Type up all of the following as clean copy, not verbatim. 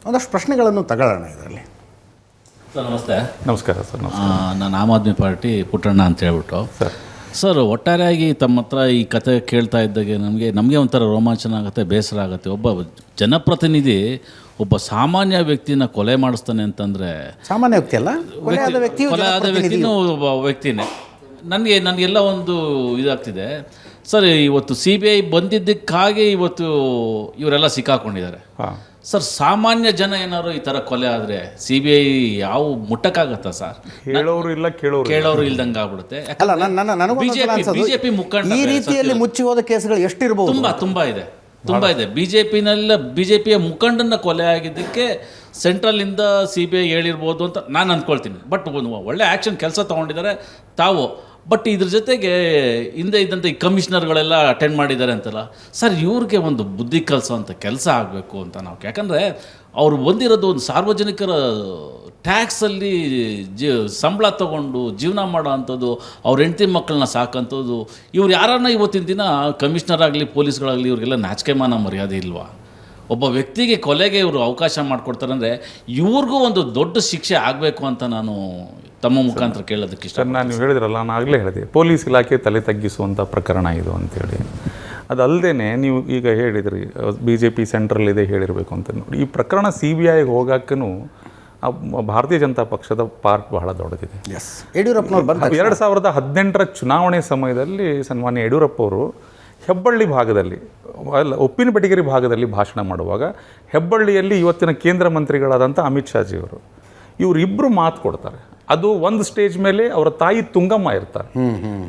ಒಂದಷ್ಟು ಪ್ರಶ್ನೆಗಳನ್ನು ತಗೊಳ್ಳೋಣ ಇದರಲ್ಲಿ. ಸರ್ ನಮಸ್ತೆ. ನಮಸ್ಕಾರ ಸರ್. ನಾನು ಆಮ್ ಆದ್ಮಿ ಪಾರ್ಟಿ ಪುಟ್ಟಣ್ಣ ಅಂತ ಹೇಳ್ಬಿಟ್ಟು ಸರ್ ಒಟ್ಟಾರೆಯಾಗಿ ತಮ್ಮ ಹತ್ರ ಈ ಕತೆ ಕೇಳ್ತಾ ಇದ್ದಾಗೆ ನಮಗೆ ಒಂಥರ ರೋಮಾಂಚನ ಆಗುತ್ತೆ, ಬೇಸರ ಆಗುತ್ತೆ. ಒಬ್ಬ ಜನಪ್ರತಿನಿಧಿ ಒಬ್ಬ ಸಾಮಾನ್ಯ ವ್ಯಕ್ತಿನ ಕೊಲೆ ಮಾಡಿಸ್ತಾನೆ ಅಂತಂದರೆ, ಸಾಮಾನ್ಯ ವ್ಯಕ್ತಿ ಅಲ್ಲ, ಕೊಲೆ ಆದ ವ್ಯಕ್ತಿನೂ ಒಬ್ಬ ವ್ಯಕ್ತಿನೇ. ನನಗೆಲ್ಲ ಒಂದು ಇದಾಗ್ತಿದೆ ಸರ್. ಇವತ್ತು CBI ಬಂದಿದ್ದಕ್ಕಾಗಿ ಇವತ್ತು ಇವರೆಲ್ಲ ಸಿಕ್ಕಾಕೊಂಡಿದ್ದಾರೆ ಸರ್. ಸಾಮಾನ್ಯ ಜನ ಏನಾದ್ರು ಈ ಥರ ಕೊಲೆ ಆದರೆ CBI ಯಾವ ಮುಟ್ಟಕ್ಕಾಗತ್ತಾ ಸರ್? ಹೇಳೋರು ಇಲ್ಲ, ಕೇಳೋರು ಇಲ್ದಂಗೆ ಆಗ್ಬಿಡುತ್ತೆ. ಬಿಜೆಪಿ ಮುಖಂಡ ಈ ರೀತಿಯಲ್ಲಿ ಮುಚ್ಚಿ ಹೋದ ಕೇಸ್ಗಳು ಎಷ್ಟಿರ್ಬೋದು? ತುಂಬ ಇದೆ. ಬಿಜೆಪಿಯ ಮುಖಂಡನ ಕೊಲೆ ಆಗಿದ್ದಕ್ಕೆ ಸೆಂಟ್ರಲಿಂದ CBI ಹೇಳಿರ್ಬೋದು ಅಂತ ನಾನು ಅಂದ್ಕೊಳ್ತೀನಿ. ಬಟ್ ಒಳ್ಳೆ ಆ್ಯಕ್ಷನ್ ಕೆಲಸ ತೊಗೊಂಡಿದ್ದಾರೆ ತಾವು. ಬಟ್ ಇದ್ರ ಜೊತೆಗೆ ಹಿಂದೆ ಇದ್ದಂಥ ಈ ಕಮಿಷನರ್ಗಳೆಲ್ಲ ಅಟೆಂಡ್ ಮಾಡಿದ್ದಾರೆ ಅಂತಲ್ಲ ಸರ್. ಇವ್ರಿಗೆ ಒಂದು ಬುದ್ಧಿ ಕಲಿಸೋವಂಥ ಕೆಲಸ ಆಗಬೇಕು ಅಂತ ನಾವು. ಯಾಕಂದರೆ ಅವ್ರು ಬಂದಿರೋದು ಒಂದು ಸಾರ್ವಜನಿಕರ ಟ್ಯಾಕ್ಸಲ್ಲಿ ಸಂಬಳ ತೊಗೊಂಡು ಜೀವನ ಮಾಡೋ ಅಂಥದ್ದು, ಅವ್ರ ಹೆಂಡತಿ ಮಕ್ಕಳನ್ನ ಸಾಕಂಥದ್ದು. ಇವ್ರು ಯಾರನ್ನ ಇವತ್ತಿನ ದಿನ ಕಮಿಷನರ್ ಆಗಲಿ ಪೊಲೀಸ್ಗಳಾಗಲಿ ಇವ್ರಿಗೆಲ್ಲ ನಾಚಿಕೆಮಾನ ಮರ್ಯಾದೆ ಇಲ್ವಾ? ಒಬ್ಬ ವ್ಯಕ್ತಿಗೆ ಕೊಲೆಗೆ ಇವರು ಅವಕಾಶ ಮಾಡಿಕೊಡ್ತಾರೆ ಅಂದರೆ ಇವ್ರಿಗೂ ಒಂದು ದೊಡ್ಡ ಶಿಕ್ಷೆ ಆಗಬೇಕು ಅಂತ ನಾನು ತಮ್ಮ ಮುಖಾಂತರ ಕೇಳೋದಕ್ಕೆ ಇಷ್ಟ. ನಾನು ನೀವು ಹೇಳಿದ್ರಲ್ಲ, ನಾನು ಆಗಲೇ ಹೇಳಿದೆ, ಪೊಲೀಸ್ ಇಲಾಖೆ ತಲೆ ತಗ್ಗಿಸುವಂಥ ಪ್ರಕರಣ ಇದು ಅಂತೇಳಿ. ಅದಲ್ಲದೆ ನೀವು ಈಗ ಹೇಳಿದ್ರಿ BJP ಸೆಂಟ್ರಲ್ಲಿದೆ ಹೇಳಿರಬೇಕು ಅಂತ. ನೋಡಿ, ಈ ಪ್ರಕರಣ CBIಗೆ ಹೋಗೋಕ್ಕೂ ಭಾರತೀಯ ಜನತಾ ಪಕ್ಷದ ಪಾರ್ಟ್ ಬಹಳ ದೊಡ್ಡದಿದೆ. ಯಡಿಯೂರಪ್ಪನವ್ರು 2018 ಚುನಾವಣೆ ಸಮಯದಲ್ಲಿ ಸನ್ಮಾನ್ಯ ಯಡಿಯೂರಪ್ಪ ಅವರು ಹೆಬ್ಬಳ್ಳಿ ಭಾಗದಲ್ಲಿ, ಉಪ್ಪಿನಪೆಟ್ಟಿಗೆರೆ ಭಾಗದಲ್ಲಿ ಭಾಷಣ ಮಾಡುವಾಗ ಹೆಬ್ಬಳ್ಳಿಯಲ್ಲಿ ಇವತ್ತಿನ ಕೇಂದ್ರ ಮಂತ್ರಿಗಳಾದಂಥ ಅಮಿತ್ ಶಾಜಿಯವರು ಇವರಿಬ್ಬರು ಮಾತು ಕೊಡ್ತಾರೆ. ಅದು ಒಂದು ಸ್ಟೇಜ್ ಮೇಲೆ ಅವರ ತಾಯಿ ತುಂಗಮ್ಮ ಇರ್ತಾರೆ.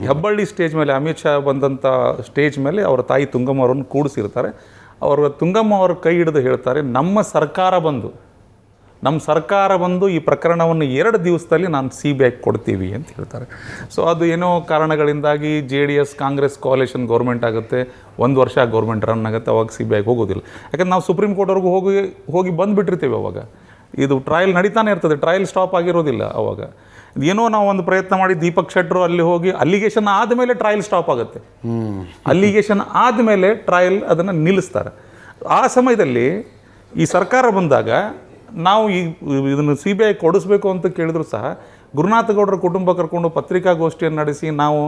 ಹೆಬ್ಬಳ್ಳಿ ಸ್ಟೇಜ್ ಮೇಲೆ ಅಮಿತ್ ಶಾ ಬಂದಂಥ ಸ್ಟೇಜ್ ಮೇಲೆ ಅವರ ತಾಯಿ ತುಂಗಮ್ಮ ಅವರನ್ನು ಕೂಡಿಸಿರ್ತಾರೆ. ಅವರ ತುಂಗಮ್ಮ ಅವರ ಕೈ ಹಿಡಿದು ಹೇಳ್ತಾರೆ, ನಮ್ಮ ಸರ್ಕಾರ ಬಂದು ಈ ಪ್ರಕರಣವನ್ನು 2 ದಿವಸದಲ್ಲಿ ನಾನು CBIಗೆ ಕೊಡ್ತೀವಿ ಅಂತ ಹೇಳ್ತಾರೆ. ಸೊ ಅದು ಏನೋ ಕಾರಣಗಳಿಂದಾಗಿ JDS ಕಾಂಗ್ರೆಸ್ ಕೋalition ಗೌರ್ಮೆಂಟ್ ಆಗುತ್ತೆ, 1 ವರ್ಷ ಗೌರ್ಮೆಂಟ್ ರನ್ ಆಗುತ್ತೆ, ಅವಾಗ CBIಗೆ ಹೋಗೋದಿಲ್ಲ. ಯಾಕಂದ್ರೆ ನಾವು ಸುಪ್ರೀಂ ಕೋರ್ಟ್ವರೆಗೂ ಹೋಗಿ ಬಂದುಬಿಟ್ಟಿರ್ತೀವಿ. ಅವಾಗ ಇದು ಟ್ರಯಲ್ ನಡೀತಾನೆ ಇರ್ತದೆ, ಟ್ರಯಲ್ ಸ್ಟಾಪ್ ಆಗಿರೋದಿಲ್ಲ. ಅವಾಗ ಏನೋ ನಾವು ಒಂದು ಪ್ರಯತ್ನ ಮಾಡಿ ದೀಪಕ್ ಶೆಟ್ಟರು ಅಲ್ಲಿ ಹೋಗಿ ಅಲಿಗೇಷನ್ ಆದಮೇಲೆ ಟ್ರಯಲ್ ಸ್ಟಾಪ್ ಆಗುತ್ತೆ. ಅಲಿಗೇಷನ್ ಆದಮೇಲೆ ಟ್ರಯಲ್ ಅದನ್ನು ನಿಲ್ಲಿಸ್ತಾರೆ. ಆ ಸಮಯದಲ್ಲಿ ಈ ಸರ್ಕಾರ ಬಂದಾಗ ನಾವು ಇದನ್ನು CBI ಕೊಡಿಸ್ಬೇಕು ಅಂತ ಕೇಳಿದ್ರು ಸಹ ಗುರುನಾಥ ಗೌಡರ ಕುಟುಂಬ ಕರ್ಕೊಂಡು ಪತ್ರಿಕಾಗೋಷ್ಠಿಯನ್ನು ನಡೆಸಿ ನಾವು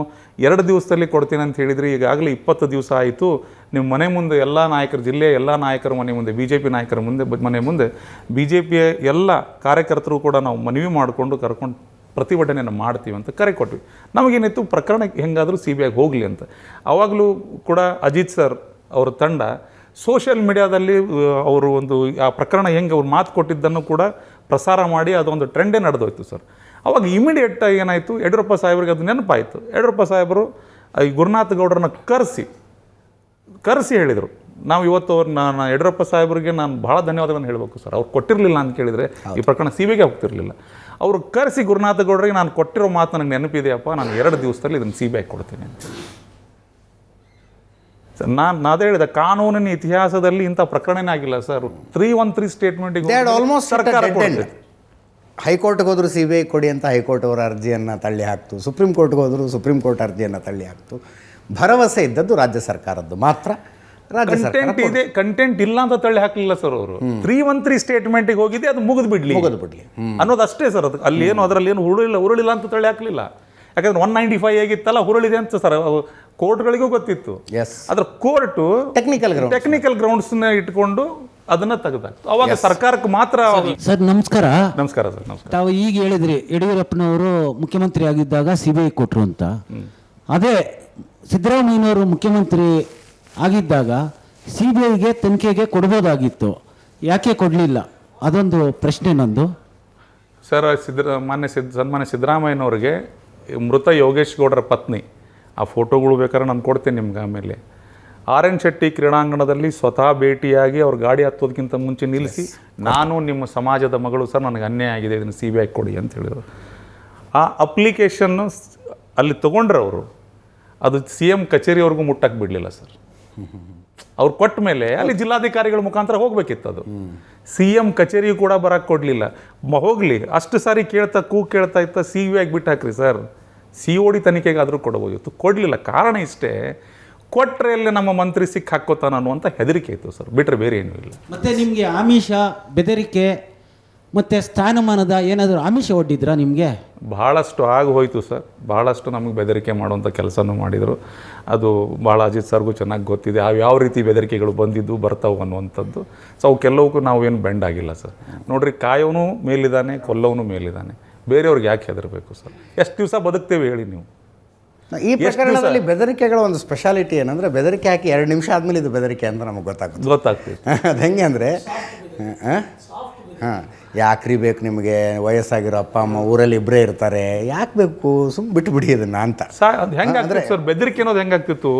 2 ದಿವಸದಲ್ಲಿ ಕೊಡ್ತೀನಿ ಅಂತ ಹೇಳಿದ್ರಿ. ಈಗಾಗಲೇ 20 ದಿವಸ ಆಯಿತು. ನಿಮ್ಮ ಮನೆ ಮುಂದೆ ಎಲ್ಲ ನಾಯಕರು, ಜಿಲ್ಲೆಯ ಎಲ್ಲ ನಾಯಕರ ಮನೆ ಮುಂದೆ, BJP ನಾಯಕರ ಮನೆ ಮುಂದೆ BJPಯ ಎಲ್ಲ ಕಾರ್ಯಕರ್ತರು ಕೂಡ ನಾವು ಮನವಿ ಮಾಡಿಕೊಂಡು ಕರ್ಕೊಂಡು ಪ್ರತಿಭಟನೆಯನ್ನು ಮಾಡ್ತೀವಿ ಅಂತ ಕರೆ ಕೊಟ್ವಿ. ನಮಗೇನಿತ್ತು, ಪ್ರಕರಣ ಹೆಂಗಾದರೂ CBIಗೆ ಹೋಗಲಿ ಅಂತ. ಆವಾಗಲೂ ಕೂಡ ಅಜಿತ್ ಸರ್ ಅವರ ತಂಡ ಸೋಷಿಯಲ್ ಮೀಡಿಯಾದಲ್ಲಿ ಅವರು ಒಂದು ಆ ಪ್ರಕರಣ ಹೆಂಗೆ ಅವ್ರು ಮಾತು ಕೊಟ್ಟಿದ್ದನ್ನು ಕೂಡ ಪ್ರಸಾರ ಮಾಡಿ ಅದೊಂದು ಟ್ರೆಂಡೇ ನಡೆದೋಯ್ತು ಸರ್. ಅವಾಗ ಇಮಿಡಿಯೇಟಾಗಿ ಏನಾಯಿತು, ಯಡಿಯೂರಪ್ಪ ಸಾಹೇಬ್ರಿಗೆ ಅದು ನೆನಪಾಯಿತು. ಯಡಿಯೂರಪ್ಪ ಸಾಹೇಬರು ಈ ಗುರುನಾಥ ಗೌಡರನ್ನ ಕರೆಸಿ ಹೇಳಿದರು, ನಾವು ಇವತ್ತು ನಾನು ಯಡಿಯೂರಪ್ಪ ಸಾಹೇಬರಿಗೆ ನಾನು ಭಾಳ ಧನ್ಯವಾದಗಳನ್ನು ಹೇಳಬೇಕು ಸರ್. ಅವ್ರು ಕೊಟ್ಟಿರಲಿಲ್ಲ ಅಂತ ಕೇಳಿದರೆ ಈ ಪ್ರಕರಣ CBIಗೆ ಹೋಗ್ತಿರಲಿಲ್ಲ. ಅವರು ಕರೆಸಿ ಗುರುನಾಥ ಗೌಡರಿಗೆ ನಾನು ಕೊಟ್ಟಿರೋ ಮಾತು ನನಗೆ ನೆನಪಿದೆಯಪ್ಪ, ನಾನು 2 ದಿವಸದಲ್ಲಿ ಇದನ್ನು CBIಗೆ ಕೊಡ್ತೀನಿ ಅಂತ. ಸರ್ ನಾನು ಅದೇ ಹೇಳಿದೆ, ಕಾನೂನಿನ ಇತಿಹಾಸದಲ್ಲಿ ಇಂಥ ಪ್ರಕರಣನೇ ಆಗಿಲ್ಲ ಸರ್. 313 ಸ್ಟೇಟ್ಮೆಂಟಿಗೆ ಆಲ್ಮೋಸ್ಟ್ ಸರ್ಕಾರ ಹೈಕೋರ್ಟ್ಗೆ ಹೋದ್ರು CBI ಕೊಡಿ ಅಂತ ಹೈಕೋರ್ಟ್ ಅವರ ಅರ್ಜಿಯನ್ನು ತಳ್ಳಿ ಹಾಕ್ತು. ಸುಪ್ರೀಂ ಕೋರ್ಟ್ಗೆ ಹೋದ್ರು ಸುಪ್ರೀಂ ಕೋರ್ಟ್ ಅರ್ಜಿಯನ್ನು ತಳ್ಳಿ ಹಾಕ್ತು. ಭರವಸೆ ಇದ್ದದ್ದು ರಾಜ್ಯ ಸರ್ಕಾರದ್ದು ಮಾತ್ರ. ಕಂಟೆಂಟ್ ಇಲ್ಲ ಅಂತ ತಳ್ಳಿ ಹಾಕಲಿಲ್ಲ ಸರ್ ಅವರು. 313 ಸ್ಟೇಟ್ಮೆಂಟಿಗೆ ಹೋಗಿದೆ, ಅದು ಮುಗಿದು ಬಿಡ್ಲಿ ಅನ್ನೋದು ಅಷ್ಟೇ ಸರ್. ಅದು ಅಲ್ಲಿ ಏನು ಅದರಲ್ಲಿ ಏನು ಹುರುಳಿಲ್ಲ ಅಂತ ತಳ್ಳಿ ಹಾಕಲಿಲ್ಲ. ಯಾಕಂದ್ರೆ 195 ಆಗಿತ್ತಲ್ಲ, ಹುರುಳಿದೆ ಅಂತ ಸರ್ ಕೋರ್ಟ್ಗಳಿಗೂ ಗೊತ್ತಿತ್ತು. ಅದ್ರ ಕೋರ್ಟು ಟೆಕ್ನಿಕಲ್ ಗ್ರೌಂಡ್ಸ್ನ ಇಟ್ಕೊಂಡು ಅದನ್ನ ತೆಗೆದಾಕ್ತು. ಅವಾಗ ಸರ್ಕಾರಕ್ಕೆ ಮಾತ್ರ. ಸರ್ ನಮಸ್ಕಾರ. ನಮಸ್ಕಾರ ಸರ್. ನಮಸ್ಕಾರ. ತಾವು ಈಗ ಹೇಳಿದ್ರಿ ಯಡಿಯೂರಪ್ಪನವರು ಮುಖ್ಯಮಂತ್ರಿ ಆಗಿದ್ದಾಗ CBI ಕೊಟ್ಟರು ಅಂತ. ಅದೇ ಸಿದ್ದರಾಮಯ್ಯನವರು ಮುಖ್ಯಮಂತ್ರಿ ಆಗಿದ್ದಾಗ CBIಗೆ ತನಿಖೆಗೆ ಕೊಡ್ಬೋದಾಗಿತ್ತು, ಯಾಕೆ ಕೊಡಲಿಲ್ಲ? ಅದೊಂದು ಪ್ರಶ್ನೆ ನಂದು ಸರ್. ಸನ್ಮಾನ್ಯ ಸಿದ್ದರಾಮಯ್ಯನವ್ರಿಗೆ ಮೃತ ಯೋಗೇಶ್ ಗೌಡರ ಪತ್ನಿ, ಆ ಫೋಟೋಗಳು ಬೇಕಾದ್ರೆ ನಾನು ಕೊಡ್ತೇನೆ ನಿಮ್ಗೆ ಆಮೇಲೆ, RN ಶೆಟ್ಟಿ ಕ್ರೀಡಾಂಗಣದಲ್ಲಿ ಸ್ವತಃ ಭೇಟಿಯಾಗಿ ಅವ್ರ ಗಾಡಿ ಹತ್ತೋದಕ್ಕಿಂತ ಮುಂಚೆ ನಿಲ್ಲಿಸಿ, ನಾನು ನಿಮ್ಮ ಸಮಾಜದ ಮಗಳು ಸರ್, ನನಗೆ ಅನ್ಯಾಯ ಆಗಿದೆ, ಇದನ್ನು CBI ಕೊಡಿ ಅಂತ ಹೇಳಿದರು. ಆ ಅಪ್ಲಿಕೇಶನ್ನು ಅಲ್ಲಿ ತೊಗೊಂಡ್ರೆ ಅವರು ಅದು CM ಕಚೇರಿಯವ್ರಿಗೂ ಮುಟ್ಟಕ್ಕೆ ಬಿಡಲಿಲ್ಲ ಸರ್. ಅವ್ರು ಕೊಟ್ಟ ಮೇಲೆ ಅಲ್ಲಿ ಜಿಲ್ಲಾಧಿಕಾರಿಗಳ ಮುಖಾಂತರ ಹೋಗ್ಬೇಕಿತ್ತು. ಅದು CM ಕಚೇರಿಯು ಕೂಡ ಬರೋಕ್ಕೆ ಕೊಡಲಿಲ್ಲ. ಹೋಗಲಿ, ಅಷ್ಟು ಸಾರಿ ಕೇಳ್ತಾ ಇತ್ತ CBIಗೆ ಬಿಟ್ಟು ಹಾಕ್ರಿ ಸರ್, COD ತನಿಖೆಗಾದರೂ ಕೊಡಬಹುದಿತ್ತು, ಕೊಡಲಿಲ್ಲ. ಕಾರಣ ಇಷ್ಟೇ, ಕೊಟ್ಟರೆ ಅಲ್ಲಿ ನಮ್ಮ ಮಂತ್ರಿ ಸಿಕ್ಕ ಹಾಕೋತಾನ ಅನ್ನುವಂಥ ಹೆದರಿಕೆ ಇತ್ತು ಸರ್, ಬಿಟ್ಟರೆ ಬೇರೆ ಏನೂ ಇಲ್ಲ. ಮತ್ತೆ ನಿಮಗೆ ಆಮಿಷ, ಬೆದರಿಕೆ ಮತ್ತು ಸ್ಥಾನಮಾನದ ಏನಾದರೂ ಆಮಿಷ ಒಡ್ಡಿದ್ರಾ ನಿಮಗೆ? ಭಾಳಷ್ಟು ಆಗಿ ಹೋಯಿತು ಸರ್, ಭಾಳಷ್ಟು ನಮಗೆ ಬೆದರಿಕೆ ಮಾಡುವಂಥ ಕೆಲಸನೂ ಮಾಡಿದರು. ಅದು ಭಾಳ ಅಜಿತ್ ಸರ್ಗೂ ಚೆನ್ನಾಗಿ ಗೊತ್ತಿದೆ ಯಾವ ರೀತಿ ಬೆದರಿಕೆಗಳು ಬಂದಿದ್ದು ಬರ್ತಾವೆ ಅನ್ನುವಂಥದ್ದು. ಸೊ ಅವಕ್ಕೆಲ್ಲವಕ್ಕೂ ನಾವೇನು ಬೆಂಡ್ ಆಗಿಲ್ಲ ಸರ್. ನೋಡ್ರಿ, ಕಾಯೋನು ಮೇಲಿದ್ದಾನೆ, ಕೊಲ್ಲವನು ಮೇಲಿದ್ದಾನೆ, ಬೇರೆಯವ್ರಿಗೆ ಯಾಕೆ ಹೆದರಬೇಕು ಸರ್? ಎಷ್ಟು ದಿವಸ ಬದುಕ್ತೇವೆ ಹೇಳಿ ನೀವು? ಈ ಪ್ರಕರಣದಲ್ಲಿ ಬೆದರಿಕೆಗಳ ಒಂದು ಸ್ಪೆಷಾಲಿಟಿ ಏನಂದರೆ, ಬೆದರಿಕೆ ಹಾಕಿ 2 ನಿಮಿಷ ಆದಮೇಲೆ ಇದು ಬೆದರಿಕೆ ಅಂತ ನಮಗೆ ಗೊತ್ತಾಗ್ತದೆ. ಅದು ಹೆಂಗೆ ಅಂದರೆ, ಹಾಂ, ಯಾಕ್ರಿ ಬೇಕು ನಿಮಗೆ, ವಯಸ್ಸಾಗಿರೋ ಅಪ್ಪ ಅಮ್ಮ ಊರಲ್ಲಿ ಇಬ್ಬರೇ ಇರ್ತಾರೆ, ಯಾಕೆ ಬೇಕು, ಬಿಟ್ಬಿಡಿ ಅದನ್ನು ಅಂತ. ಅದು ಹೆಂಗೆ ಆಗ್ತದೆ ಸರ್, ಬೆದರಿಕೆ ಅನ್ನೋದು ಹೆಂಗಾಗ್ತಿತ್ತು,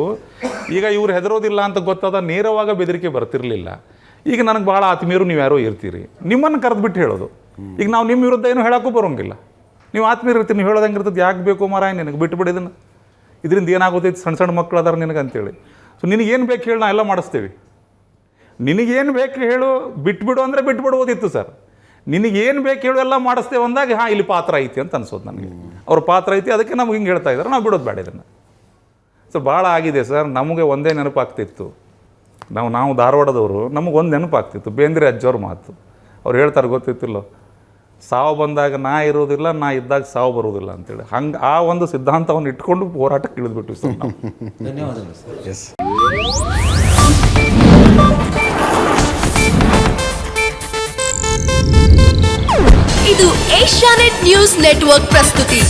ಈಗ ಇವ್ರು ಹೆದರೋದಿಲ್ಲ ಅಂತ ಗೊತ್ತಾದ ನೇರವಾಗ ಬೆದರಿಕೆ ಬರ್ತಿರ್ಲಿಲ್ಲ. ಈಗ ನನಗೆ ಭಾಳ ಆತ್ಮೀಯರು ನೀವು ಯಾರೋ ಇರ್ತೀರಿ, ನಿಮ್ಮನ್ನು ಕರೆದ್ಬಿಟ್ಟು ಹೇಳೋದು. ಈಗ ನಾವು ನಿಮ್ಮ ವಿರುದ್ಧ ಏನು ಹೇಳೋಕ್ಕೂ ಬರೋಂಗಿಲ್ಲ, ನೀವು ಆತ್ಮೀಯರು ಇರ್ತೀರಿ, ನೀವು ಹೇಳೋದು ಹೆಂಗಿರ್ತದೆ, ಯಾಕೆ ಬೇಕು ಮಾರಾಯ ನಿನಗೆ, ಬಿಟ್ಬಿಡಿ ಇದನ್ನು, ಇದರಿಂದ ಏನಾಗೋತೈತಿ, ಸಣ್ಣ ಸಣ್ಣ ಮಕ್ಕಳು ಅದಾರ ನಿನಗೆ ಅಂತೇಳಿ. ಸೊ ನಿನಗೇನು ಬೇಕು ಹೇಳಿ, ನಾ ಎಲ್ಲ ಮಾಡಿಸ್ತೀವಿ. ನಿನಗೇನು ಬೇಕು ಹೇಳು, ಬಿಟ್ಬಿಡು ಅಂದರೆ ಬಿಟ್ಬಿಡ್ಬೋದಿತ್ತು ಸರ್. ನಿನಗೇನು ಬೇಕು ಹೇಳು ಎಲ್ಲ ಮಾಡಿಸ್ತೇವೆ ಅಂದಾಗ, ಹಾಂ ಇಲ್ಲಿ ಪಾತ್ರ ಐತಿ ಅಂತ ಅನ್ಸೋದು ನನಗೆ. ಅವ್ರ ಪಾತ್ರ ಐತಿ, ಅದಕ್ಕೆ ನಮ್ಗೆ ಹಿಂಗೆ ಹೇಳ್ತಾ ಇದ್ದಾರೆ, ನಾವು ಬಿಡೋದು ಬೇಡ ಇದನ್ನು. ಸೊ ಭಾಳ ಆಗಿದೆ ಸರ್. ನಮಗೆ ಒಂದೇ ನೆನಪಾಗ್ತಿತ್ತು, ನಾವು ಧಾರವಾಡದವರು, ನಮಗೆ ಒಂದು ನೆನಪಾಗ್ತಿತ್ತು, ಬೇಂದ್ರೆ ಅಜ್ಜವ್ರ ಮಾತು. ಅವ್ರು ಹೇಳ್ತಾರೆ ಗೊತ್ತಿತ್ತಿಲ್ಲೋ, ಸಾವು ಬಂದಾಗ ನಾ ಇರೋದಿಲ್ಲ, ನಾ ಇದ್ದಾಗ ಸಾವು ಬರೋದಿಲ್ಲ ಅಂತೇಳಿ. ಹಂಗೆ ಆ ಒಂದು ಸಿದ್ಧಾಂತವನ್ನು ಇಟ್ಕೊಂಡು ಹೋರಾಟಕ್ಕೆ ಇಳಿದ್ಬಿಟ್ಟು ಸರ್ ನಾವು. ಧನ್ಯವಾದಗಳು ಸರ್. ಎಸ್. ಇದು ಏಷ್ಯಾನೆಟ್ ನ್ಯೂಸ್ ನೆಟ್ವರ್ಕ್ ಪ್ರಸ್ತುತಿ.